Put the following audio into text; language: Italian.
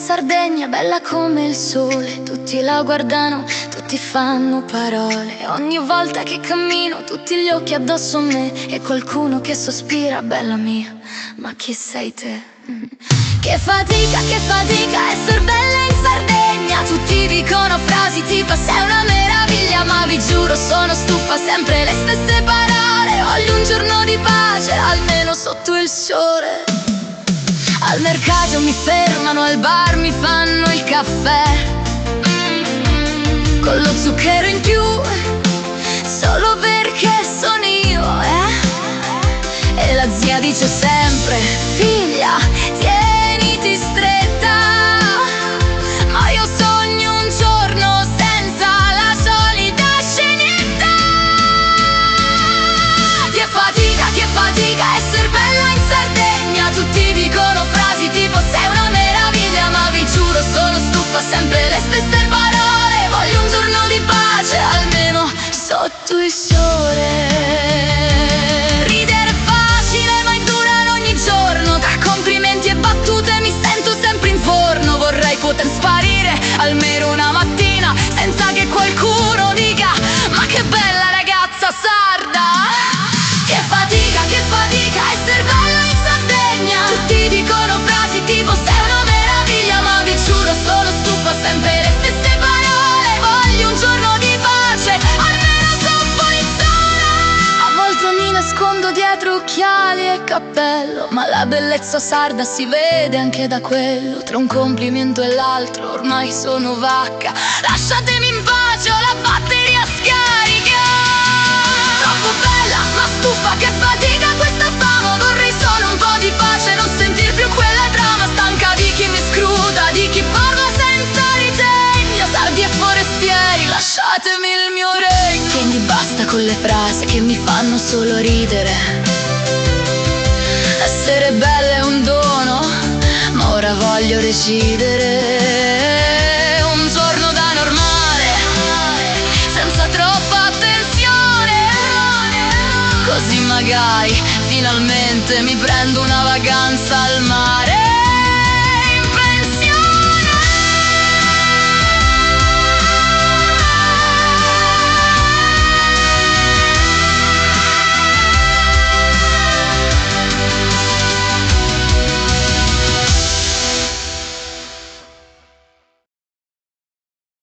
Sardegna, bella come il sole. Tutti la guardano, tutti fanno parole. Ogni volta che cammino, tutti gli occhi addosso a me. E qualcuno che sospira, bella mia, ma chi sei te? Che fatica essere bella in Sardegna. Tutti dicono frasi tipo sei una meraviglia, ma vi giuro sono stufa, sempre le stesse parole. Voglio un giorno di pace, almeno sotto il sole. Al mercato mi fermano, al bar mi fanno il caffè con lo zucchero in più, solo perché sono io, E la zia dice sempre, figlia, tieniti stretta. Ma io sogno un giorno senza la solita scenetta. Che fatica essere bella in Sardegna. Tutti dicono frasi tipo sei una meraviglia, ma vi giuro sono stufa, sempre le stesse parole. Voglio un giorno di pace, almeno sotto il sole. Ridere è facile, ma indurare ogni giorno. Tra complimenti e battute mi sento sempre in forno. Vorrei poter sparire almeno una mattina senza che qualcuno dica ma che bella ragazza sarda. Che fatica essere bella in Sardegna. Tutti dicono frasi tipo sei una meraviglia, ma vi giuro sono stufa, sempre le stesse parole. Voglio un giorno di pace, almeno sotto il sole. A volte mi nascondo dietro occhiali e cappello, ma la bellezza sarda si vede anche da quello. Tra un complimento e l'altro ormai sono vacca. Lasciatemi in pace, ho la batteria scarica. Troppo bella, ma stufa, che fatica questa fama. Vorrei solo un po' di pace, non sentir più quella trama. Stanca di chi mi scruta, di chi parla senza ritegno. Sardi e forestieri, lasciatemi il mio regno. Quindi basta con le frasi che mi fanno solo ridere. Essere bella è un dono, ma ora voglio decidere un giorno da normale, senza troppa tensione. Così magari finalmente mi prendo una vacanza al mare.